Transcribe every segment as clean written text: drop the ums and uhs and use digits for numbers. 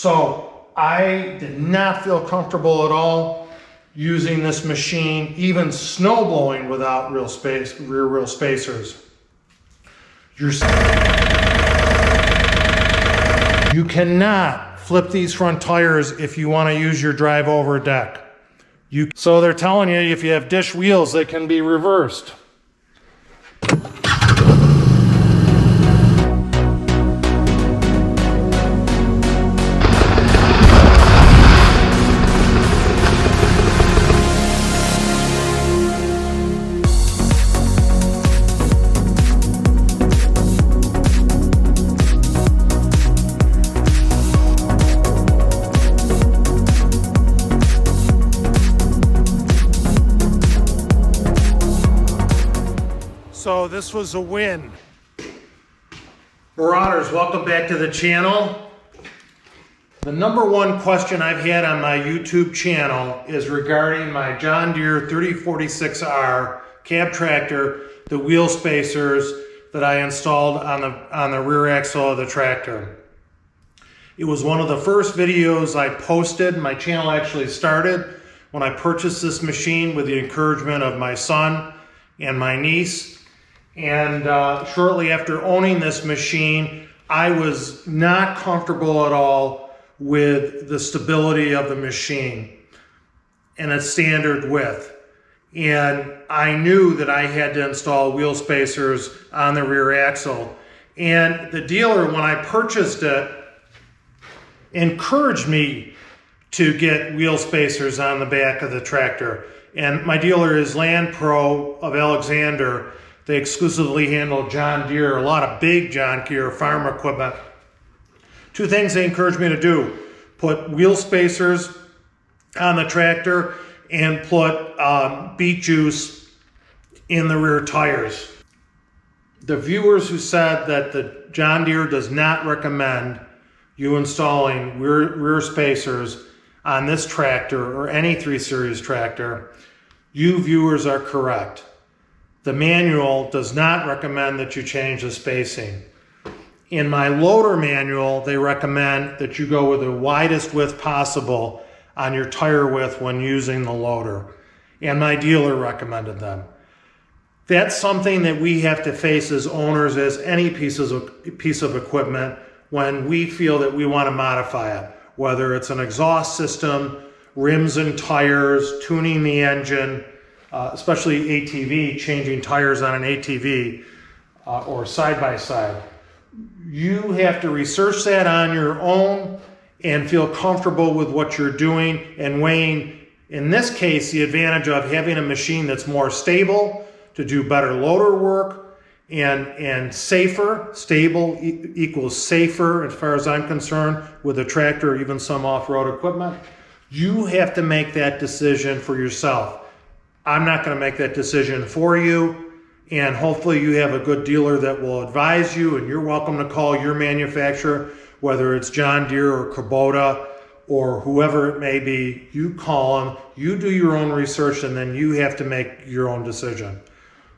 So I did not feel comfortable at all using this machine, even snow blowing without rear wheel spacers. You cannot flip these front tires if you want to use your drive over deck. So they're telling you if you have dish wheels, they can be reversed. So this was a win. Marauders, welcome back to the channel. The number one question I've had on my YouTube channel is regarding my John Deere 3046R cab tractor, the wheel spacers that I installed on the rear axle of the tractor. It was one of the first videos I posted. My channel actually started when I purchased this machine with the encouragement of my son and my niece. And shortly after owning this machine, I was not comfortable at all with the stability of the machine and its standard width. And I knew that I had to install wheel spacers on the rear axle. And the dealer, when I purchased it, encouraged me to get wheel spacers on the back of the tractor. And my dealer is Land Pro of Alexander. They exclusively handle John Deere, a lot of big John Deere farm equipment. Two things they encouraged me to do: put wheel spacers on the tractor and put beet juice in the rear tires. The viewers who said that the John Deere does not recommend you installing rear spacers on this tractor or any 3 Series tractor, you viewers are correct. The manual does not recommend that you change the spacing. In my loader manual, they recommend that you go with the widest width possible on your tire width when using the loader. And my dealer recommended them. That's something that we have to face as owners as any piece of equipment when we feel that we want to modify it. Whether it's an exhaust system, rims and tires, tuning the engine, especially ATV, changing tires on an ATV or side-by-side. You have to research that on your own and feel comfortable with what you're doing and weighing, in this case, the advantage of having a machine that's more stable to do better loader work and safer. Stable equals safer as far as I'm concerned with a tractor or even some off-road equipment. You have to make that decision for yourself. I'm not going to make that decision for you, and hopefully you have a good dealer that will advise you, and you're welcome to call your manufacturer, whether it's John Deere or Kubota or whoever it may be. You call them, you do your own research, and then you have to make your own decision.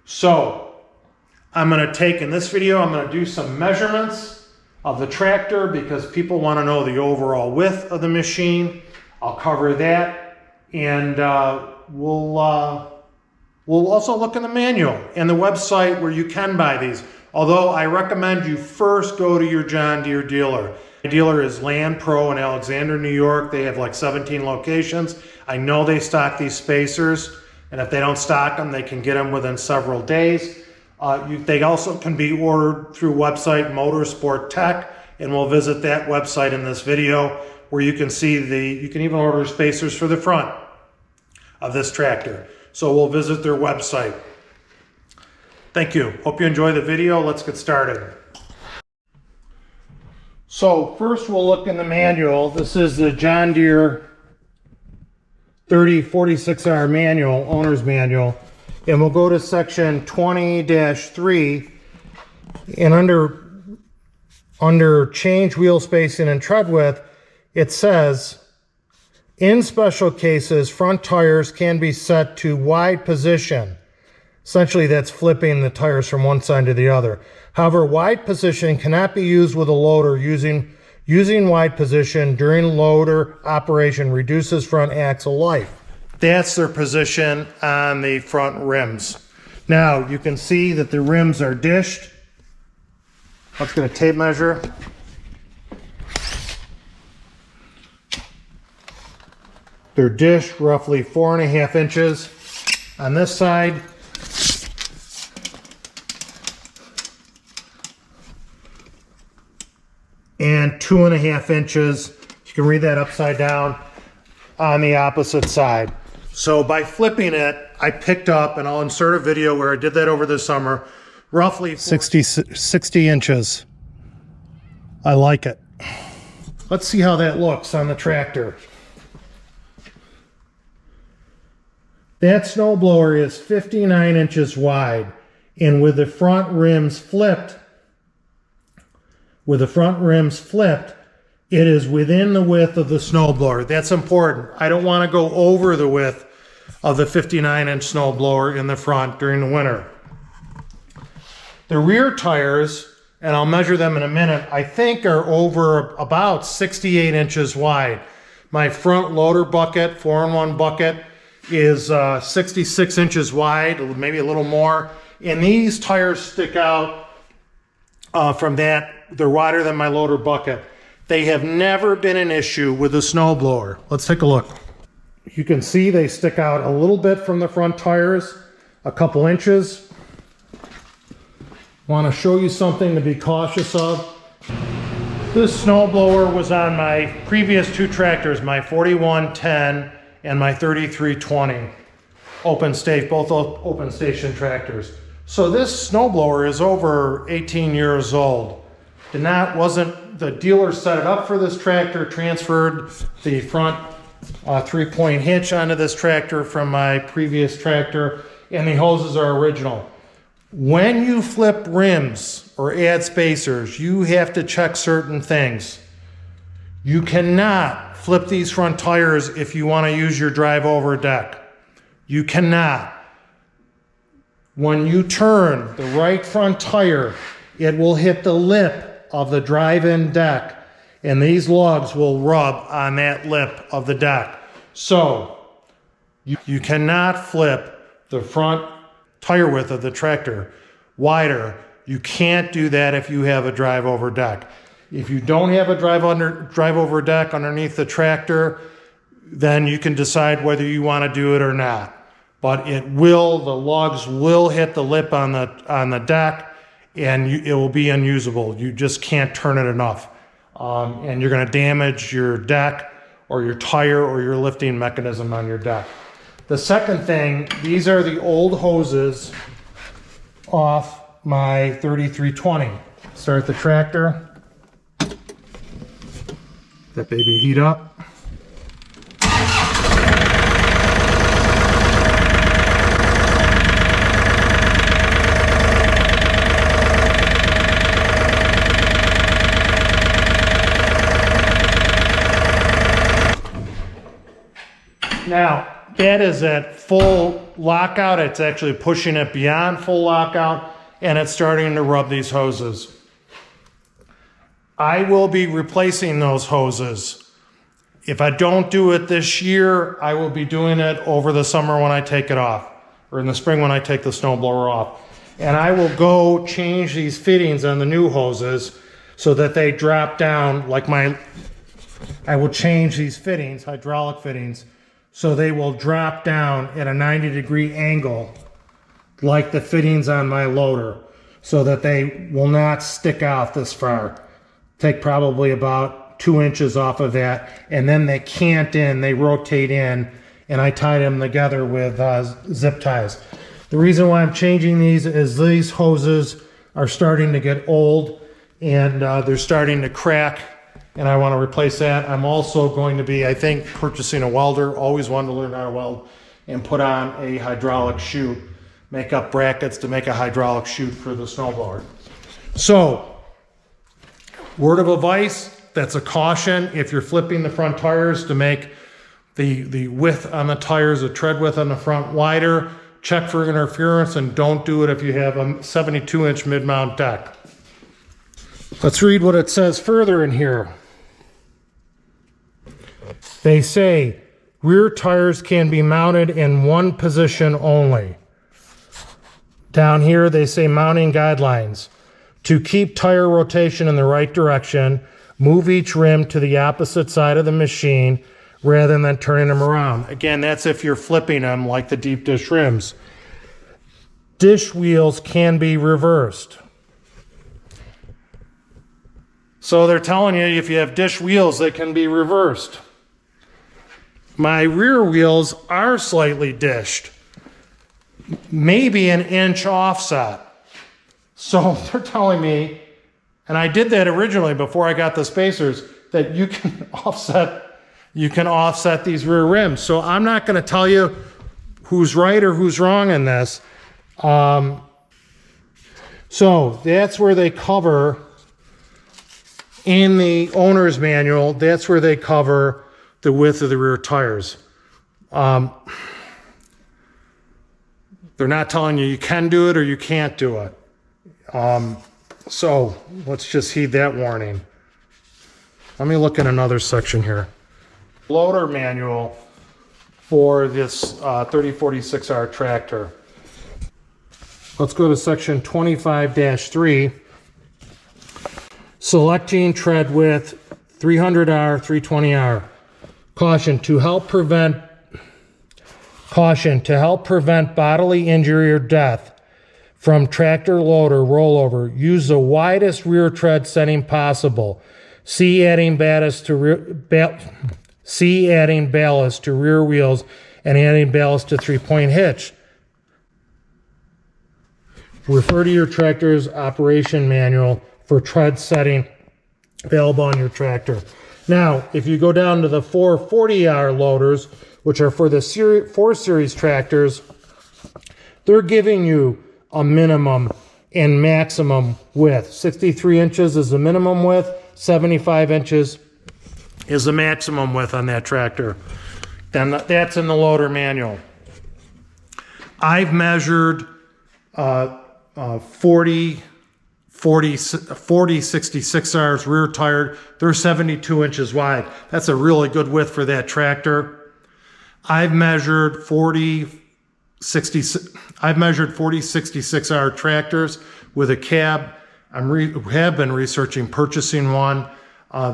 So I'm going to take, in this video, I'm going to do some measurements of the tractor because people want to know the overall width of the machine. I'll cover that, and we'll also look in the manual and the website where you can buy these. Although I recommend you first go to your John Deere dealer. My dealer is Land Pro in Alexander, New York. They have like 17 locations. I know they stock these spacers, and if they don't stock them, they can get them within several days. They also can be ordered through website MOTORSPORT Tech, and we'll visit that website in this video where you can see you can even order spacers for the front of this tractor. So we'll visit their website. Thank you. Hope you enjoy the video. Let's get started. So first we'll look in the manual. This is the John Deere 3046R manual, owner's manual. And we'll go to section 20-3, and under change wheel spacing and tread width, it says, in special cases, front tires can be set to wide position. Essentially, that's flipping the tires from one side to the other. However, wide position cannot be used with a loader using Using wide position during loader operation reduces front axle life. That's their position on the front rims. Now you can see that the rims are dished. Let's get a tape measure. They're dished roughly 4.5 inches on this side. And 2.5 inches, you can read that upside down, on the opposite side. So by flipping it, I picked up, and I'll insert a video where I did that over the summer, roughly 60 inches. I like it. Let's see how that looks on the tractor. That snowblower is 59 inches wide, and with the front rims flipped, it is within the width of the snowblower. That's important. I don't want to go over the width of the 59-inch snowblower in the front during the winter. The rear tires, and I'll measure them in a minute, I think are over about 68 inches wide. My front loader bucket, 4-in-1 bucket, is 66 inches wide, maybe a little more. And these tires stick out from that. They're wider than my loader bucket. They have never been an issue with the snowblower. Let's take a look. You can see they stick out a little bit from the front tires, a couple inches. Want to show you something to be cautious of. This snowblower was on my previous two tractors, my 4110 and my 3320. Both open station tractors. So this snowblower is over 18 years old. The dealer set it up for this tractor, transferred the front 3-point hitch onto this tractor from my previous tractor, and the hoses are original. When you flip rims or add spacers, you have to check certain things. You cannot flip these front tires if you want to use your drive over deck. You cannot. When you turn the right front tire, it will hit the lip of the drive-in deck, and these lugs will rub on that lip of the deck. So you cannot flip the front tire width of the tractor wider. You can't do that if you have a drive over deck. If you don't have a drive over deck underneath the tractor, then you can decide whether you want to do it or not. But the lugs will hit the lip on the deck, and it will be unusable. You just can't turn it enough. And you're going to damage your deck or your tire or your lifting mechanism on your deck. The second thing, these are the old hoses off my 3320. Start the tractor. That baby heat up. Now, that is at full lockout. It's actually pushing it beyond full lockout, and it's starting to rub these hoses. I will be replacing those hoses. If I don't do it this year, I will be doing it over the summer when I take it off, or in the spring when I take the snowblower off. And I will go change these fittings on the new hoses so that they drop down I will change these fittings, hydraulic fittings, so they will drop down at a 90-degree angle like the fittings on my loader, so that they will not stick out this far. Take probably about 2 inches off of that, and then they cant in, they rotate in, and I tie them together with zip ties. The reason why I'm changing these is these hoses are starting to get old, and they're starting to crack, and I want to replace that. I'm also going to be, I think, purchasing a welder. Always wanted to learn how to weld, and put on a hydraulic chute. Make up brackets to make a hydraulic chute for the snowblower. So, word of advice, that's a caution if you're flipping the front tires to make the width on the tires, the tread width on the front wider. Check for interference, and don't do it if you have a 72-inch mid-mount deck. Let's read what it says further in here. They say rear tires can be mounted in one position only. Down here they say mounting guidelines. To keep tire rotation in the right direction, move each rim to the opposite side of the machine rather than turning them around. Again, that's if you're flipping them like the deep dish rims. Dish wheels can be reversed. So they're telling you if you have dish wheels, they can be reversed. My rear wheels are slightly dished, maybe an inch offset. So they're telling me, and I did that originally before I got the spacers, that you can offset these rear rims. So I'm not going to tell you who's right or who's wrong in this. So that's where they cover, in the owner's manual, that's where they cover the width of the rear tires. They're not telling you can do it or you can't do it. So let's just heed that warning. Let me look at another section here. Loader manual for this 3046R tractor. Let's go to section 25-3. Selecting tread width 300R, 320R. Caution, to help prevent bodily injury or death from tractor loader rollover, use the widest rear tread setting possible. See adding ballast to rear wheels and adding ballast to 3-point hitch. Refer to your tractor's operation manual for tread setting available on your tractor. Now, if you go down to the 440R loaders, which are for the 4 Series tractors, they're giving you a minimum and maximum width. 63 inches is the minimum width, 75 inches is the maximum width on that tractor. Then that's in the loader manual. I've measured 40 66Rs rear tire. They're 72 inches wide. That's a really good width for that tractor. I've measured 40 66R tractors with a cab. Have been researching purchasing one.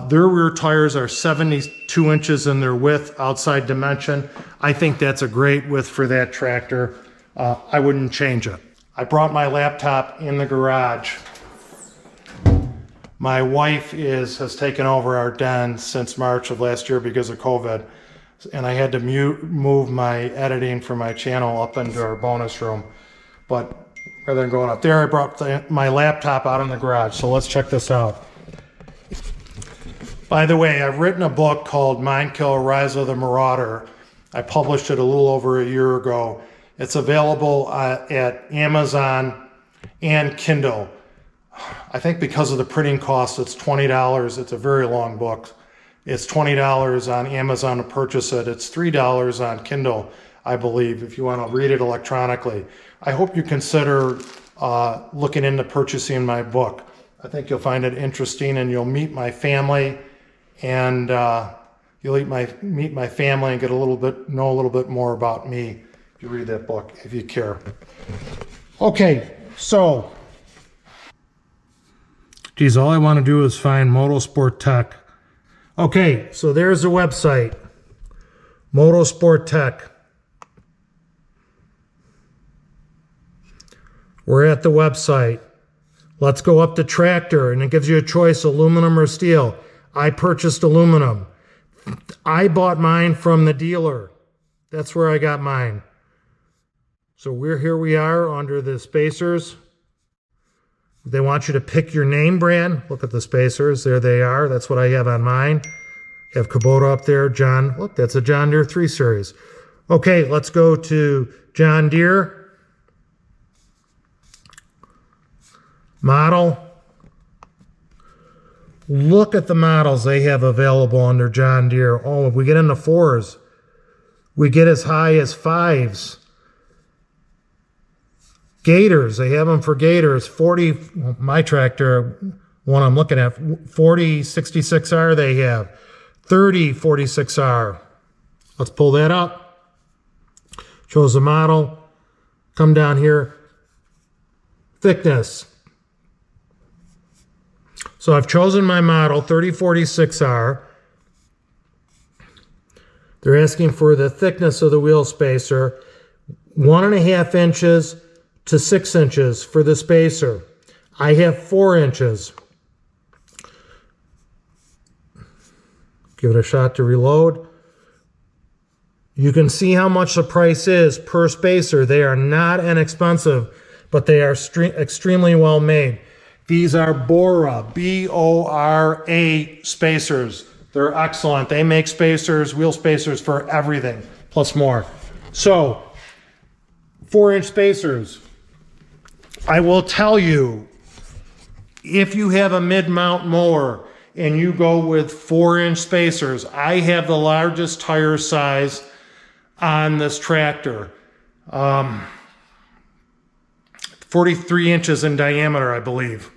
Their rear tires are 72 inches in their width outside dimension. I think that's a great width for that tractor. I wouldn't change it. I brought my laptop in the garage. My wife has taken over our den since March of last year because of COVID, and I had to move my editing for my channel up into our bonus room. But rather than going up there, I brought my laptop out in the garage. So let's check this out. By the way, I've written a book called Mind Kill: Rise of the Marauder. I published it a little over a year ago. It's available at Amazon and Kindle. I think because of the printing cost, it's $20. It's a very long book. It's $20 on Amazon to purchase it. It's $3 on Kindle, I believe, if you want to read it electronically. I hope you consider looking into purchasing my book. I think you'll find it interesting, and you'll meet my family, and you'll meet my family and know a little bit more about me if you read that book, if you care. Okay, so, geez, all I want to do is find Motorsport Tech. Okay, so there's the website, Motorsport Tech. We're at the website. Let's go up to tractor, and it gives you a choice, aluminum or steel. I purchased aluminum. I bought mine from the dealer. That's where I got mine. So here we are under the spacers. They want you to pick your name brand. Look at the spacers. There they are. That's what I have on mine. You have Kubota up there. John. Look, that's a John Deere 3 Series. Okay, let's go to John Deere. Model. Look at the models they have available under John Deere. Oh, if we get into 4s, we get as high as 5s. Gators, they have them for Gators. 40, my tractor, one I'm looking at, 40 66R they have. 3046R. Let's pull that up. Shows the model. Come down here. Thickness. So I've chosen my model, 3046R. They're asking for the thickness of the wheel spacer, 1.5 inches to 6 inches for the spacer. I have 4 inches. Give it a shot to reload. You can see how much the price is per spacer. They are not inexpensive, but they are extremely well made. These are BORA, B-O-R-A spacers. They're excellent. They make spacers, wheel spacers for everything, plus more. So, 4-inch spacers. I will tell you, if you have a mid-mount mower and you go with 4-inch spacers, I have the largest tire size on this tractor. 43 inches in diameter, I believe.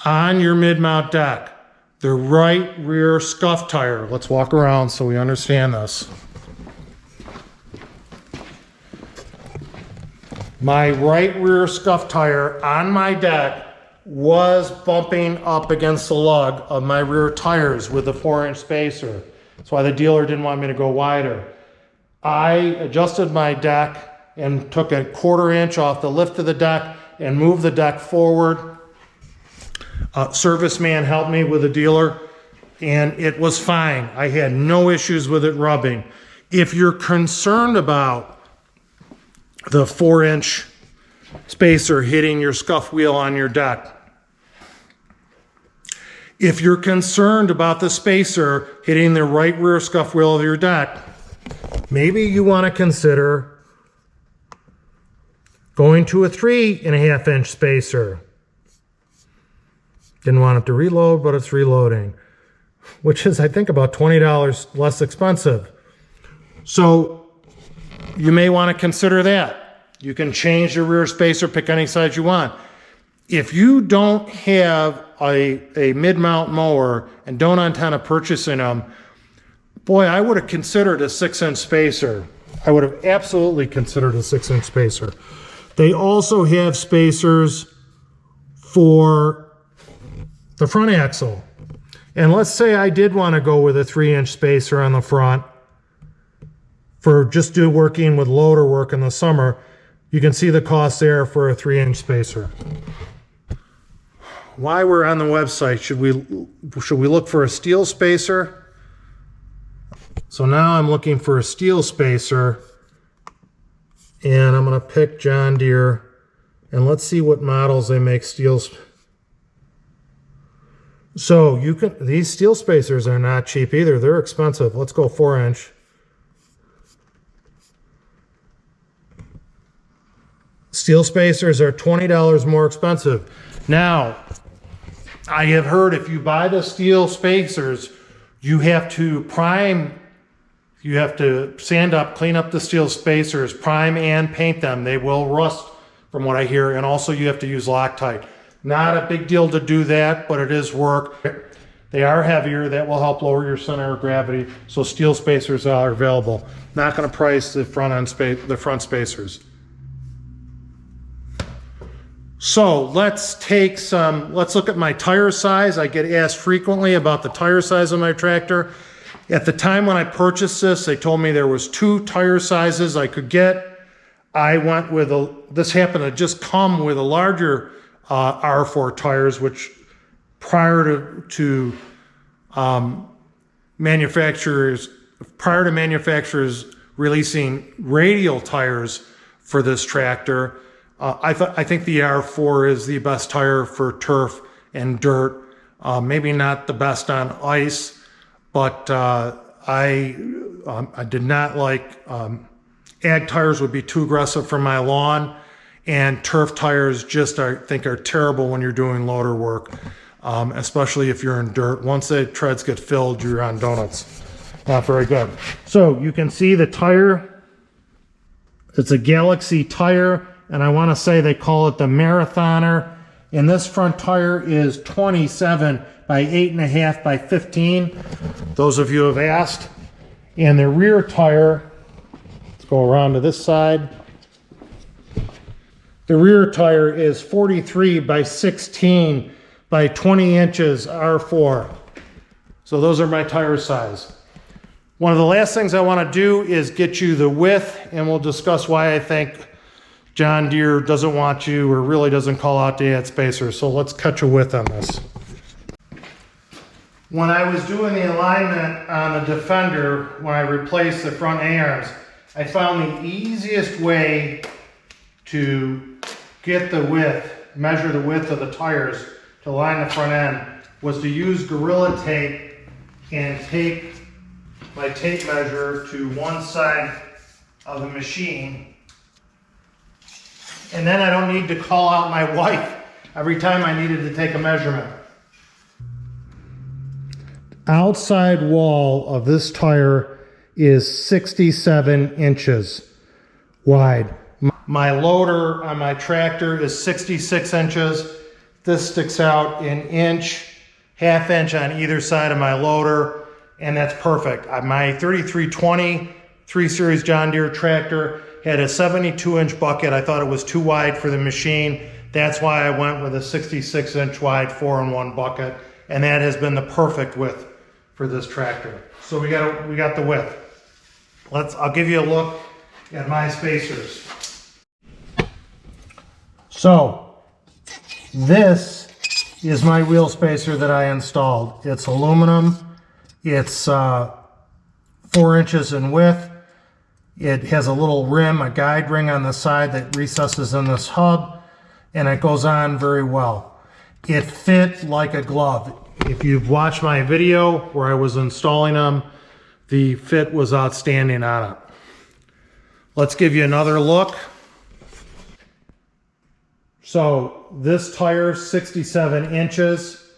On your mid-mount deck, the right rear scuff tire. Let's walk around so we understand this. My right rear scuff tire on my deck was bumping up against the lug of my rear tires with a 4-inch spacer. That's why the dealer didn't want me to go wider. I adjusted my deck and took a 1/4 inch off the lift of the deck and moved the deck forward. Service man helped me with the dealer and it was fine. I had no issues with it rubbing. If you're concerned about the 4-inch spacer hitting your scuff wheel on your deck, if you're concerned about the spacer hitting the right rear scuff wheel of your deck, maybe you want to consider going to a 3.5-inch spacer. Didn't want it to reload, but it's reloading, which is, I think, about $20 less expensive. So you may want to consider that. You can change your rear spacer, pick any size you want. If you don't have a mid-mount mower and don't intend on purchasing them, boy, I would have considered a 6-inch spacer. I would have absolutely considered a 6-inch spacer. They also have spacers for the front axle. And let's say I did want to go with a 3-inch spacer on the front for just working with loader work in the summer. You can see the cost there for a 3-inch spacer. While we're on the website, should we look for a steel spacer? So now I'm looking for a steel spacer, and I'm going to pick John Deere, and let's see what models they make steels. So these steel spacers are not cheap either. They're expensive. Let's go 4-inch. Steel spacers are $20 more expensive. Now, I have heard if you buy the steel spacers, you have to sand up, clean up the steel spacers, prime and paint them. They will rust from what I hear, and also you have to use Loctite. Not a big deal to do that, but it is work. They are heavier. That will help lower your center of gravity, so steel spacers are available. Not going to price the front spacers. So let's look at my tire size. I get asked frequently about the tire size of my tractor. At the time when I purchased this, they told me there was 2 tire sizes I could get. I went with this happened to just come with a larger R4 tires, which prior to manufacturers releasing radial tires for this tractor, I think the R4 is the best tire for turf and dirt. Maybe not the best on ice, but I did not like ag tires would be too aggressive for my lawn, and turf tires I think are terrible when you're doing loader work, especially if you're in dirt. Once the treads get filled, you're on donuts. Not very good. So you can see the tire. It's a Galaxy tire, and I want to say they call it the Marathoner And this front tire is 27 by 8.5 by 15. Those of you have asked. And the rear tire, let's go around to this side. The rear tire is 43 by 16 by 20 inches R4. So those are my tire size. One of the last things I want to do is get you the width, and we'll discuss why I think John Deere doesn't want you or really doesn't call out to add spacers. So let's cut your width on this. When I was doing the alignment on the Defender, when I replaced the front A-arms, I found the easiest way to get the width, measure the width of the tires to line the front end, was to use Gorilla Tape and take my tape measure to one side of the machine. And then I don't need to call out my wife every time I needed to take a measurement. Outside wall of this tire is 67 inches wide. My loader on my tractor is 66 inches. This sticks out an inch, half inch on either side of my loader, and that's perfect. My 3320 3 Series John Deere tractor had a 72-inch bucket. I thought it was too wide for the machine. That's why I went with a 66-inch wide 4-in-1 bucket, and that has been the perfect width for this tractor. So we got the width. I'll give you a look at my spacers. So this is my wheel spacer that I installed. It's aluminum. It's 4 inches in width. It has a little rim, a guide ring on the side that recesses in this hub, and it goes on very well. It fit like a glove. If you've watched my video where I was installing them, the fit was outstanding on it. Let's give you another look. So this tire, 67 inches.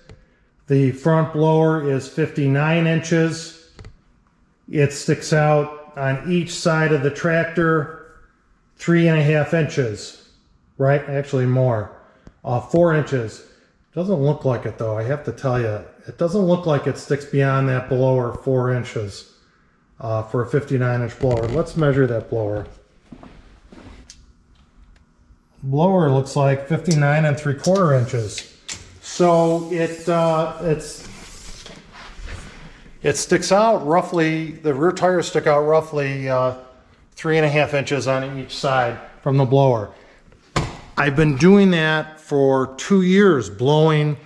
The front blower is 59 inches. It sticks out on each side of the tractor 3.5 inches, right? Actually more, 4 inches. Doesn't look like it though, I have to tell you. It doesn't look like it sticks beyond that blower 4 inches for a 59-inch blower. Let's measure that blower. Blower looks like 59 3/4 inches. So it sticks out roughly, the rear tires stick out roughly 3.5 inches on each side from the blower. I've been doing that for 2 years, blowing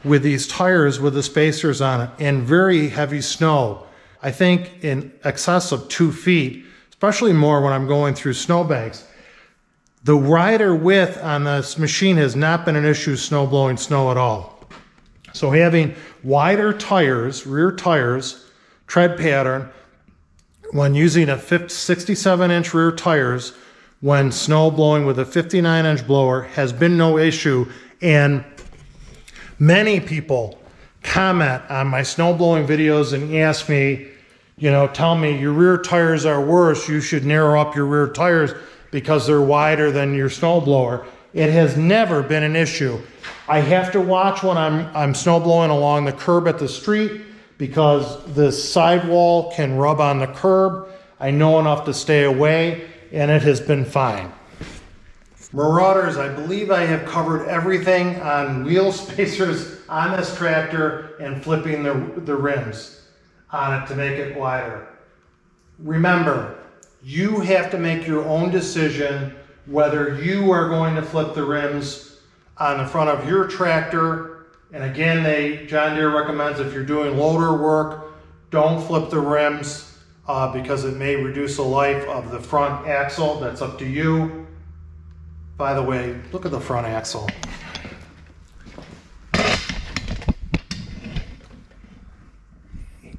with these tires with the spacers on it in very heavy snow. I think in excess of 2 feet, especially more when I'm going through snowbanks. The rider width on this machine has not been an issue snow blowing snow at all. So having wider tires, rear tires, tread pattern, when using a 67-inch rear tires, when snow blowing with a 59-inch blower has been no issue. And many people comment on my snow blowing videos and ask me, tell me your rear tires are worse, you should narrow up your rear tires because they're wider than your snow blower. It has never been an issue. I have to watch when I'm snow blowing along the curb at the street because the sidewall can rub on the curb. I know enough to stay away, and it has been fine. Marauders, I believe I have covered everything on wheel spacers on this tractor and flipping the rims on it to make it wider. Remember, you have to make your own decision whether you are going to flip the rims on the front of your tractor. And again, John Deere recommends if you're doing loader work, don't flip the rims because it may reduce the life of the front axle. That's up to you. By the way, look at the front axle.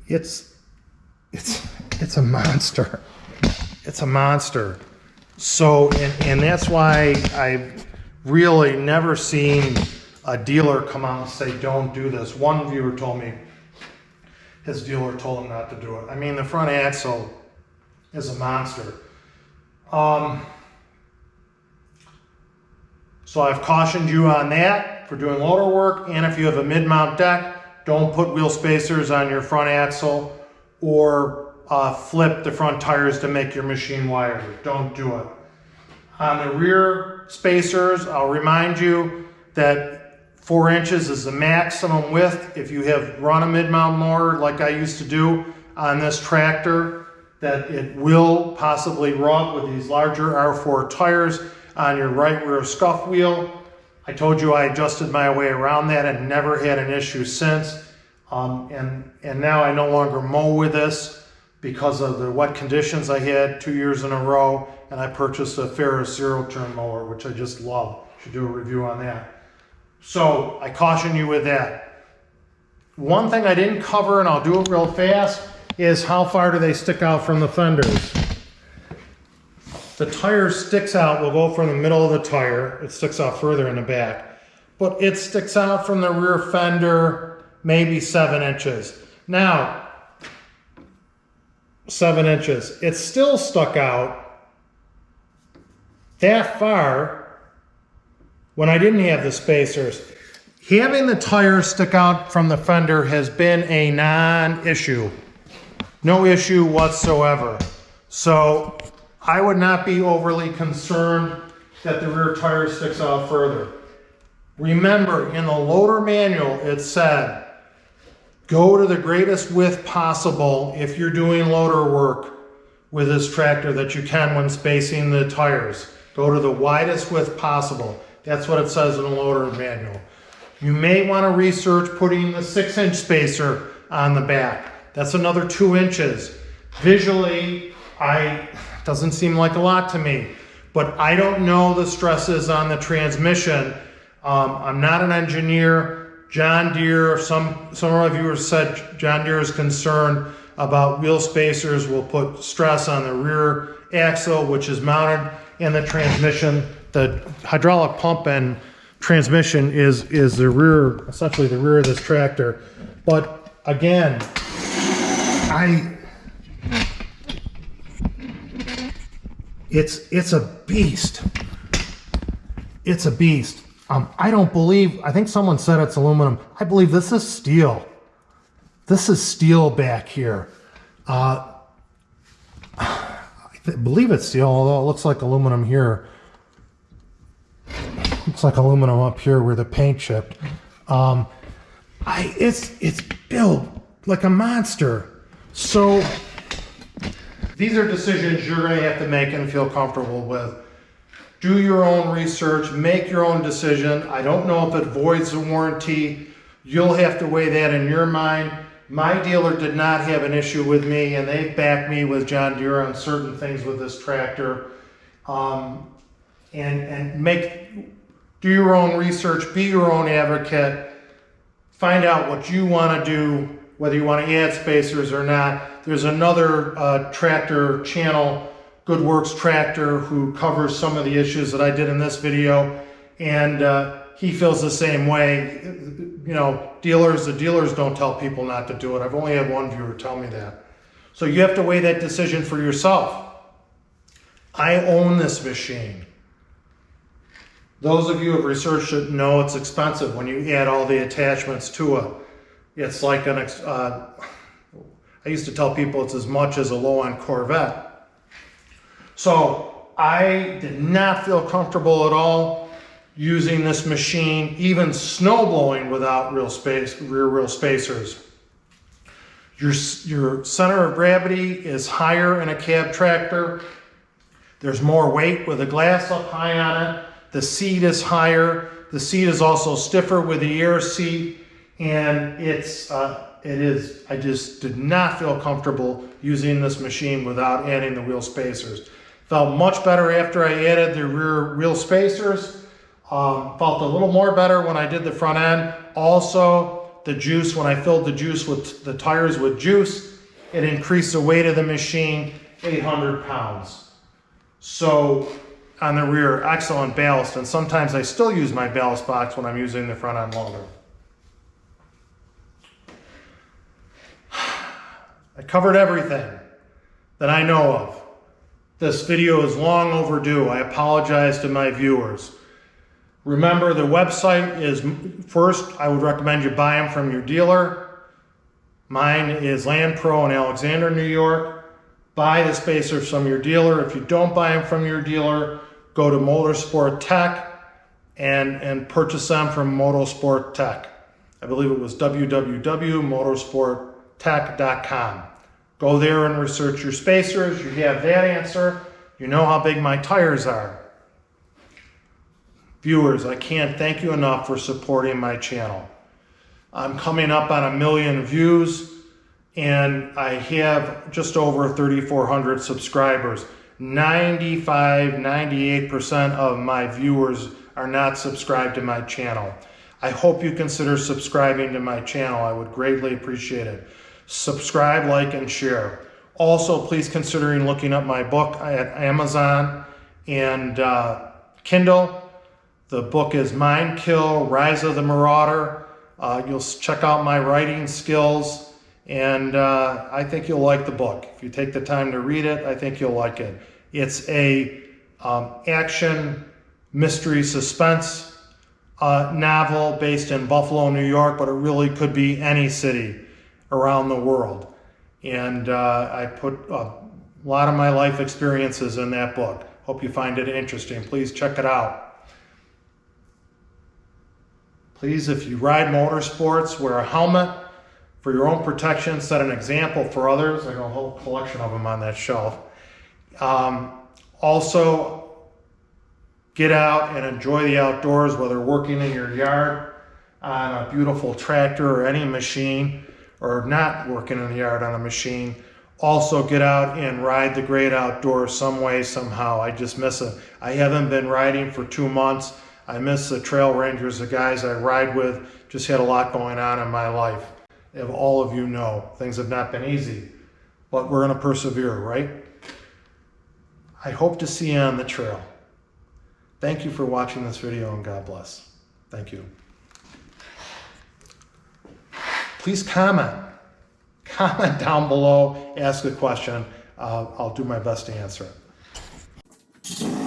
It's a monster. It's a monster. So, and that's why I've really never seen a dealer come out and say, don't do this. One viewer told me his dealer told him not to do it. I mean, the front axle is a monster. So I've cautioned you on that. for doing loader work, and if you have a mid-mount deck, don't put wheel spacers on your front axle or flip the front tires to make your machine wider. Don't do it. On the rear spacers, I'll remind you that 4 inches is the maximum width. If you have run a mid-mount mower like I used to do on this tractor, that it will possibly rub with these larger R4 tires on your right rear scuff wheel. I told you I adjusted my way around that and never had an issue since. And now I no longer mow with this because of the wet conditions I had 2 years in a row, and I purchased a Ferris zero-turn mower, which I just love. Should do a review on that. So I caution you with that. One thing I didn't cover, and I'll do it real fast, is how far do they stick out from the fenders. The tire sticks out, we'll go from the middle of the tire, it sticks out further in the back, but it sticks out from the rear fender maybe 7 inches. Now, 7 inches, it's still stuck out that far when I didn't have the spacers. Having the tire stick out from the fender has been a non-issue. No issue whatsoever. So I would not be overly concerned that the rear tire sticks out further. Remember, in the loader manual, it said, go to the greatest width possible if you're doing loader work with this tractor that you can when spacing the tires. Go to the widest width possible. That's what it says in the loader manual. You may want to research putting the 6-inch spacer on the back. That's another 2 inches. Visually, doesn't seem like a lot to me, but I don't know the stresses on the transmission. I'm not an engineer. John Deere, some of our viewers said John Deere is concerned about wheel spacers will put stress on the rear axle, which is mounted in the transmission. The hydraulic pump and transmission is the rear, essentially the rear of this tractor. But again, it's a beast. It's a beast. I don't believe, I think someone said it's aluminum. I believe this is steel. This is steel back here. I believe it's steel, although it looks like aluminum here. Looks like aluminum up here where the paint chipped. It's built like a monster. So these are decisions you're going to have to make and feel comfortable with. Do your own research, make your own decision. I don't know if it voids the warranty. You'll have to weigh that in your mind. My dealer did not have an issue with me, and they backed me with John Deere on certain things with this tractor. Do your own research, be your own advocate, find out what you want to do, whether you want to add spacers or not. There's another tractor channel, Good Works Tractor, who covers some of the issues that I did in this video, and he feels the same way. You know, the dealers don't tell people not to do it. I've only had one viewer tell me that. So you have to weigh that decision for yourself. I own this machine. Those of you who have researched it know it's expensive when you add all the attachments to it. It's like I used to tell people it's as much as a low-end Corvette. So I did not feel comfortable at all using this machine, even snow blowing without rear wheel spacers. Your center of gravity is higher in a cab tractor. There's more weight with the glass up high on it. The seat is higher. The seat is also stiffer with the air seat, and I just did not feel comfortable using this machine without adding the wheel spacers. Felt much better after I added the rear wheel spacers. Felt a little more better when I did the front end. Also, the juice, when I filled the juice with the tires with juice, it increased the weight of the machine 800 pounds. So on the rear, excellent ballast, and sometimes I still use my ballast box when I'm using the front end loader. I covered everything that I know of. This video is long overdue. I apologize to my viewers. Remember, the website is, first, I would recommend you buy them from your dealer. Mine is Land Pro in Alexander, New York. Buy the spacers from your dealer. If you don't buy them from your dealer, go to Motorsport Tech and purchase them from Motorsport Tech. I believe it was www.motorsporttech.com. Go there and research your spacers. You have that answer. You know how big my tires are. Viewers, I can't thank you enough for supporting my channel. I'm coming up on 1 million views, and I have just over 3,400 subscribers. 98% of my viewers are not subscribed to my channel. I hope you consider subscribing to my channel. I would greatly appreciate it. Subscribe, like, and share. Also, please consider looking up my book at Amazon and Kindle. The book is Mind Kill, Rise of the Marauder. You'll check out my writing skills, and I think you'll like the book. If you take the time to read it, I think you'll like it. It's a action, mystery, suspense novel based in Buffalo, New York, but it really could be any city around the world. And I put a lot of my life experiences in that book. Hope you find it interesting. Please check it out. Please, if you ride motorsports, wear a helmet for your own protection. Set an example for others. I got a whole collection of them on that shelf. Also, get out and enjoy the outdoors, whether working in your yard on a beautiful tractor or any machine, or not working in the yard on a machine. Also, get out and ride the great outdoors some way, somehow. I just miss it. I haven't been riding for 2 months. I miss the trail rangers, the guys I ride with. Just had a lot going on in my life. As all of you know, things have not been easy, but we're going to persevere, right? I hope to see you on the trail. Thank you for watching this video, and God bless. Thank you. Please comment. Comment down below, ask a question. I'll do my best to answer it.